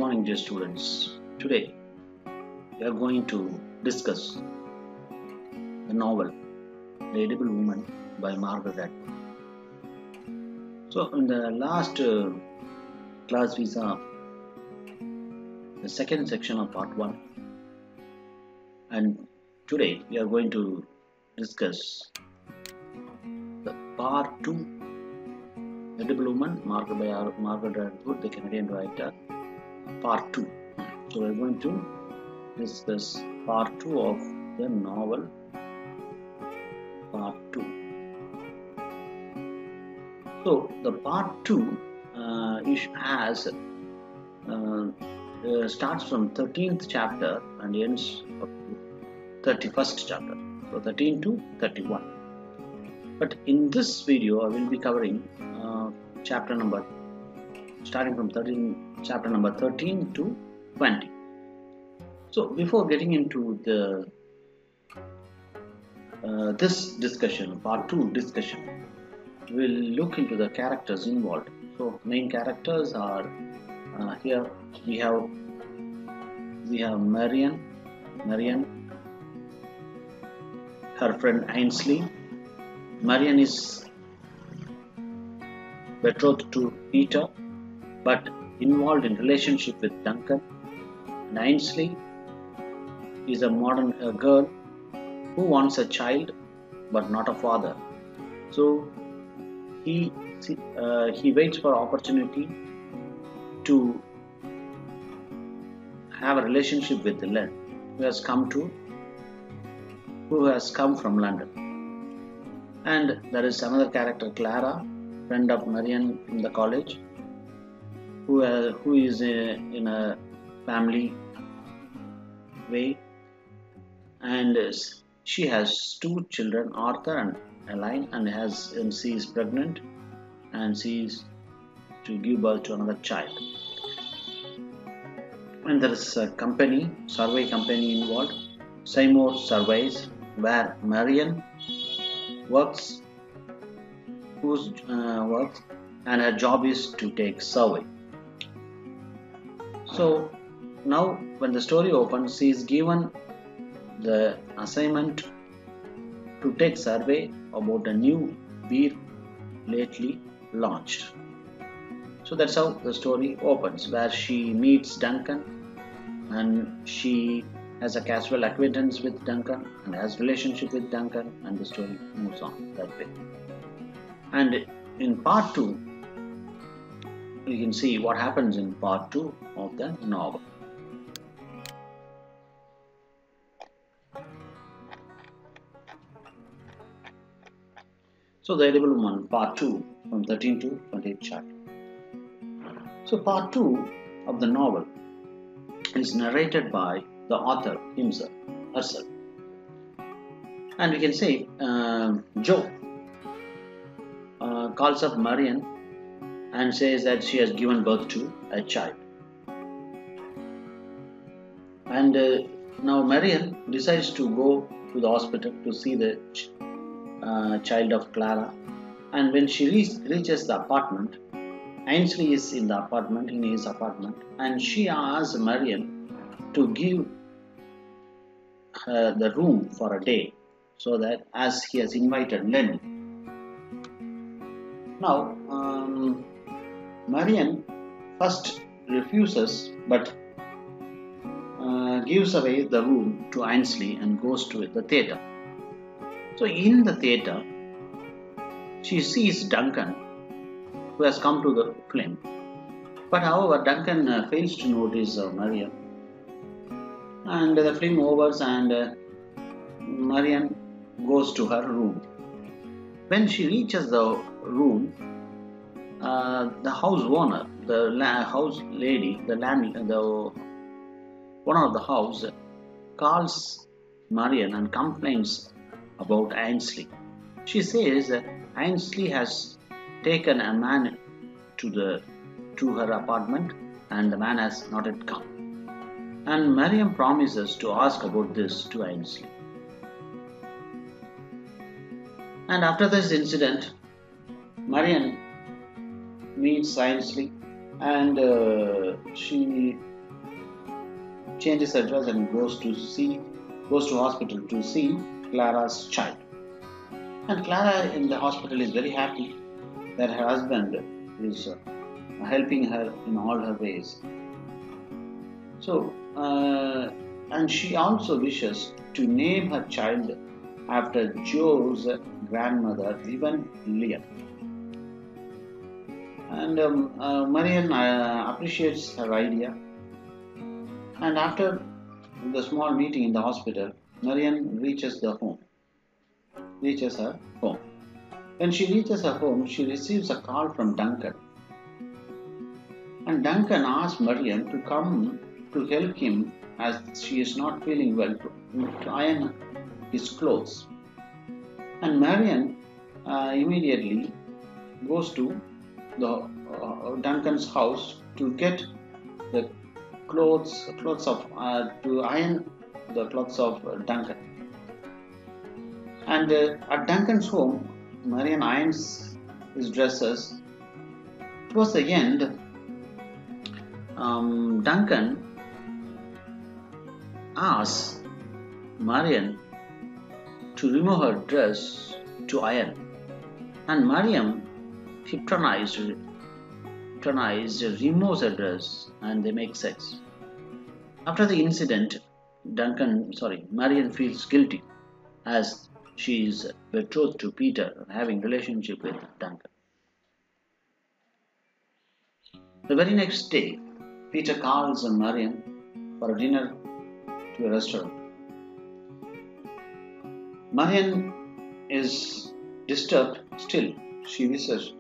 morning, dear students. Today we are going to discuss the novel The Edible Woman by Margaret. So in the last class we saw the second section of part 1, and today we are going to discuss the part 2, Edible Woman, by Margaret Atwood, the Canadian writer, part 2. So we are going to discuss part 2 of the novel, part 2. So the part 2 starts from 13th chapter and ends up to 31st chapter. So 13 to 31. But in this video I will be covering chapter number 13 to 20. So before getting into the this discussion, part 2 discussion, we'll look into the characters involved. So main characters are here we have Marian, her friend Ainsley. Marian is betrothed to Peter, but involved in relationship with Duncan. And Ainsley is a modern girl who wants a child but not a father. So he waits for opportunity to have a relationship with Lynn, who has come from London. And there is another character, Clara, friend of Marian in the college, who is in a family way, and she has 2 children, Arthur and Elaine, and she is pregnant, and she is to give birth to another child. And there is a survey company involved, Seymour Surveys, where Marian works, and her job is to take survey. So now when the story opens, she is given the assignment to take survey about a new beer lately launched. So that's how the story opens, where she meets Duncan, and she has a casual acquaintance with Duncan and has relationship with Duncan, and the story moves on that way. And in part 2 you can see what happens in part 2 of the novel. So the Edible Woman, part 2, from 13 to 28 chapter. So part 2 of the novel is narrated by the author herself. And we can say Joe calls up Marian and says that she has given birth to a child. And now Marian decides to go to the hospital to see the child of Clara. And when she reaches the apartment, Ainsley is in his apartment, and she asks Marian to give her the room for a day, so that as he has invited Lynn. Now Marian first refuses, but gives away the room to Ainsley and goes to the theatre. So in the theatre, she sees Duncan, who has come to the film. But however, Duncan fails to notice Marian. And the film overs, and Marian goes to her room. When she reaches the room, the house owner, the house lady, the owner of the house calls Marian and complains about Ainsley. She says that Ainsley has taken a man to her apartment, and the man has not yet come. And Mariam promises to ask about this to Ainsley. And after this incident, Marian meets Ainsley, and she changes her dress and goes to hospital to see Clara's child. And Clara in the hospital is very happy that her husband is helping her in all her ways. So, and she also wishes to name her child after Joe's grandmother, Vivan Lynn. And Marian appreciates her idea. And after the small meeting in the hospital, Marian reaches her home. When she reaches her home, she receives a call from Duncan. And Duncan asks Marian to come to help him as she is not feeling well to iron his clothes. And Marian immediately goes to the Duncan's house to get the clothes of to iron the clothes of Duncan. And at Duncan's home, Marian irons his dresses. Towards the end, Duncan asks Marian to remove her dress to iron, and Mariam, hypnotized, removes her dress and they make sex. After the incident, Marian feels guilty as she is betrothed to Peter and having relationship with Duncan. The very next day, Peter calls Marian for a dinner to a restaurant. Marian is disturbed still. She wishes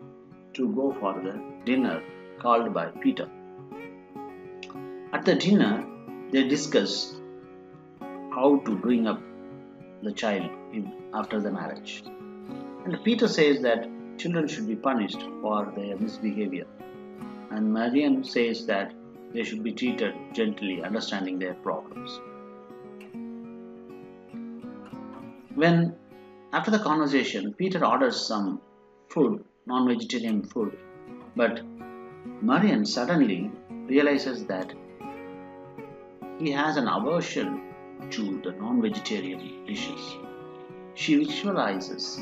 to go for the dinner called by Peter. At the dinner, they discuss how to bring up the child after the marriage. And Peter says that children should be punished for their misbehavior. And Marian says that they should be treated gently, understanding their problems. After the conversation, Peter orders some food, non-vegetarian food, but Marian suddenly realizes that he has an aversion to the non-vegetarian dishes. She visualizes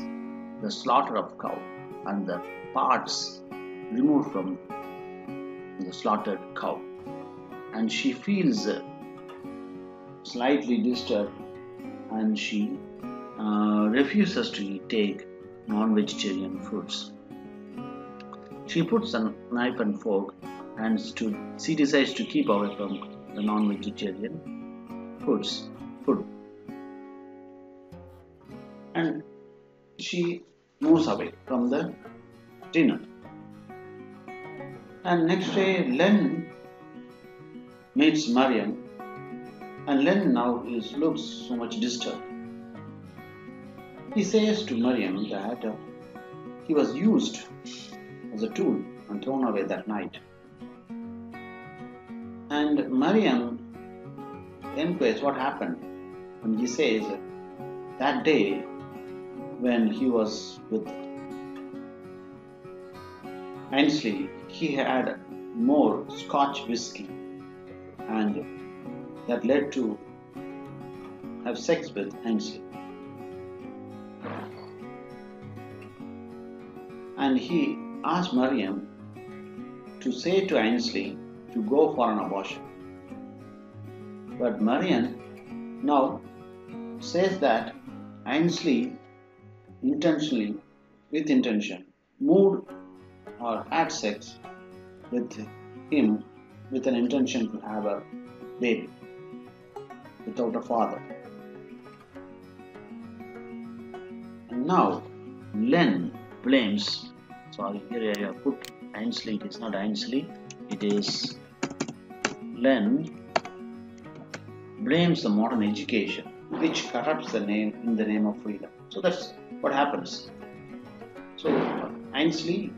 the slaughter of cow and the parts removed from the slaughtered cow, and she feels slightly disturbed, and she refuses to take non-vegetarian foods. She puts a knife and fork, and she decides to keep away from the non-vegetarian food. And she moves away from the dinner. And next day, Len meets Marian, and Len now looks so much disturbed. He says to Mariam that he was used as a tool and thrown away that night. And Mariam inquires what happened, and he says that day when he was with Ainsley, he had more Scotch whiskey, and that led to have sex with Ainsley. And he asked Mariam to say to Ainsley to go for an abortion. But Marian now says that Ainsley with intention, moved or had sex with him with an intention to have a baby without a father. And now Len blames, here I have put Ainsley, it is not Ainsley, it is Len blames the modern education which corrupts the name in the name of freedom. So that's what happens. So Ainsley,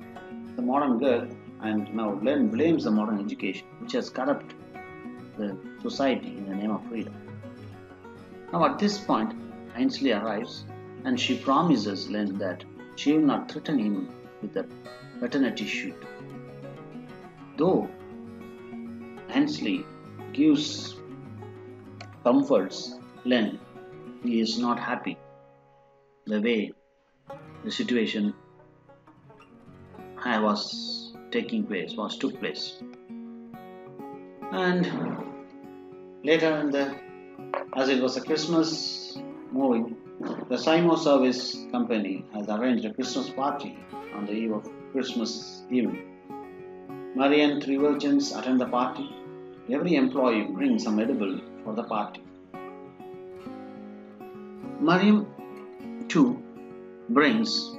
the modern girl, and now Len blames the modern education which has corrupted the society in the name of freedom. Now at this point, Ainsley arrives and she promises Len that she will not threaten him with a paternity suit. Though Ainsley gives comforts Len. He is not happy the way the situation took place. And later as it was a Christmas movie, the Simo Service Company has arranged a Christmas party on the eve of Christmas evening. Marian and 3 virgins attend the party. Every employee brings some edible for the party. Mariam too brings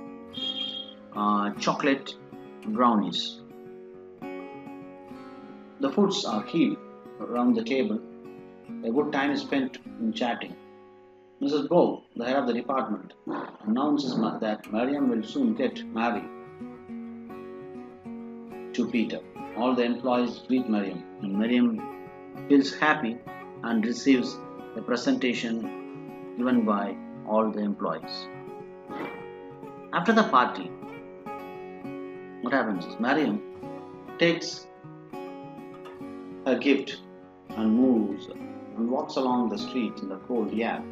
chocolate brownies. The foods are heaped around the table. A good time is spent in chatting. Mrs. Bow, the head of the department, announces that Mariam will soon get married to Peter. All the employees greet Mariam, and Mariam feels happy and receives a presentation given by all the employees. After the party, what happens is Mariam takes her gift and moves and walks along the street in the cold air.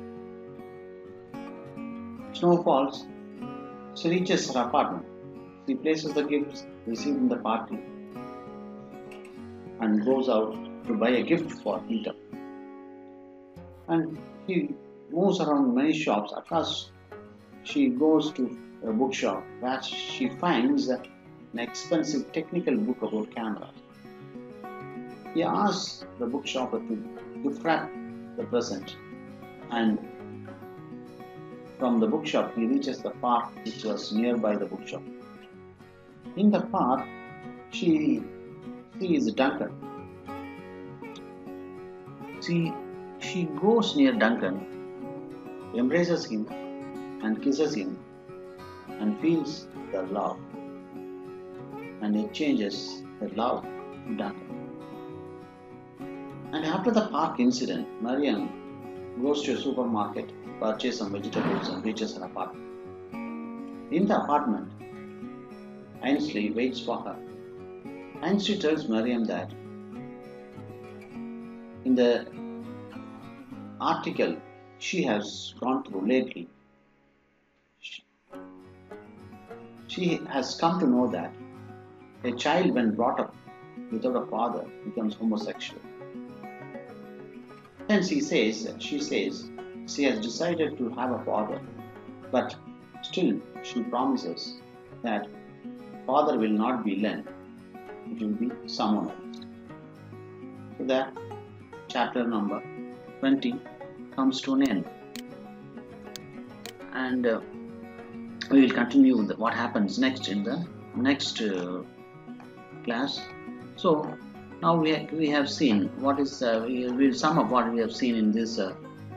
Snow falls. She reaches her apartment. She places the gifts received in the party and goes out to buy a gift for Peter. And she moves around many shops. At last, she goes to a bookshop where she finds an expensive technical book about cameras. He asks the bookshopper to gift wrap the present, and from the bookshop he reaches the park which was nearby the bookshop. In the park, she sees Duncan. She goes near Duncan, embraces him and kisses him and feels the love, and exchanges the love to Duncan. And after the park incident, Marian goes to a supermarket, purchases some vegetables and reaches her apartment. In the apartment, Ainsley waits for her. Ainsley tells Mariam that in the article she has gone through lately, she has come to know that a child when brought up without a father becomes homosexual. Then she says she has decided to have a father, but still she promises that father will not be Len, it will be someone else. So that chapter number 20 comes to an end, and we will continue with what happens next in the next class. So now we have seen what is we will sum up what we have seen in this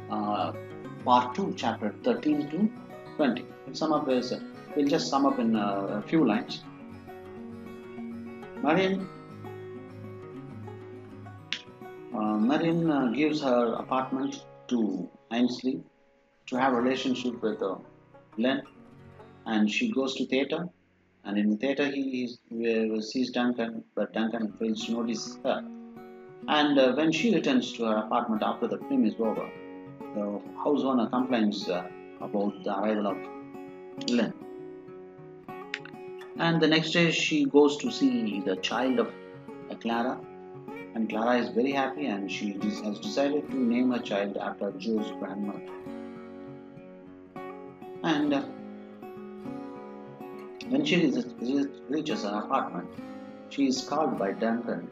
part 2, chapter 13 to 20. We'll just sum up in a few lines. Marian gives her apartment to Ainsley to have a relationship with Len, and she goes to theatre. And in the theatre, he sees Duncan, but Duncan fails to notice her. And when she returns to her apartment after the film is over, the house owner complains about the arrival of Len. And the next day, she goes to see the child of Clara, and Clara is very happy, and she has decided to name her child after Joe's grandmother. And when she reaches her apartment, she is called by Duncan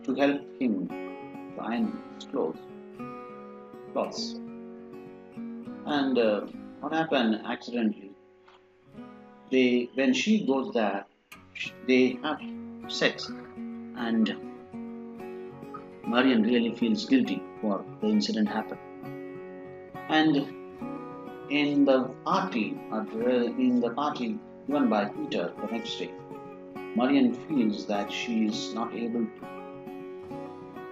to help him to iron his clothes. And what happened accidentally? When she goes there, they have sex, and Marian really feels guilty for the incident happened. And in the party given by Peter the next day, Marian feels that she is not able to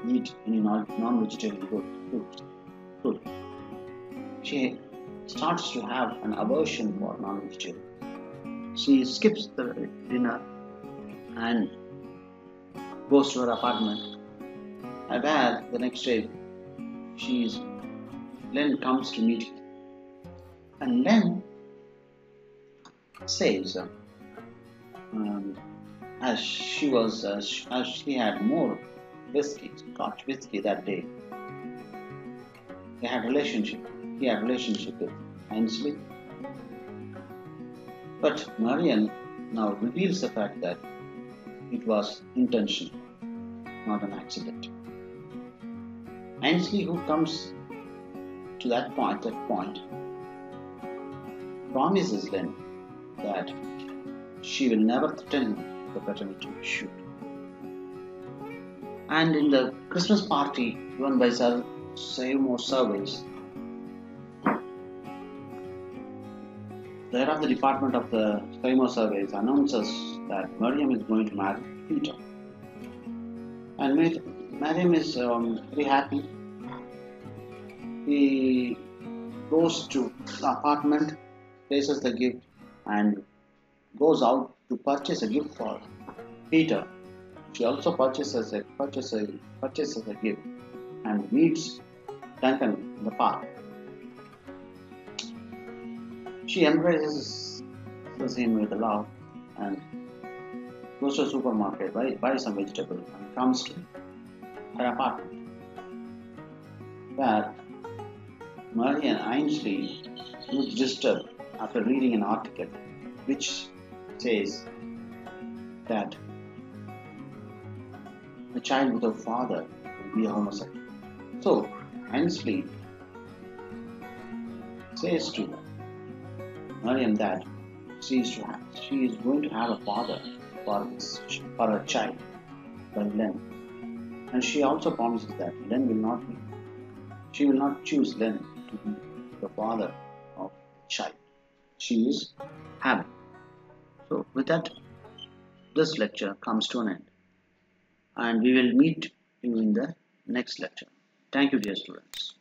eat any non-vegetarian food. She starts to have an aversion for non-vegetarian. She skips the dinner and goes to her apartment, where the next day Lynn comes to meet him, and Lynn says, as she had more Scotch whiskey that day, he had relationship with Ainsley. But Marian now reveals the fact that it was intentional, not an accident. Ainsley, who comes to that point, promises Lynn that she will never threaten the paternity issue. And in the Christmas party given by Seymour Surveys, the head of the department of the Seymour Surveys announces that Mariam is going to marry Peter. And Mariam is very happy. He goes to the apartment, places the gift, and goes out to purchase a gift for Peter. She also purchases a gift and meets Duncan in the park. She embraces him with love and goes to a supermarket, buys some vegetables, and comes to her apartment, where Marian Ainsley looks disturbed after reading an article which says that a child without father will be a homosexual. So Ainsley says to Mariam that she is going to have a father for her child by Lynn, and she also promises that she will not choose Lynn to be the father of the child. She is happy. So with that, this lecture comes to an end, and we will meet you in the next lecture. Thank you, dear students.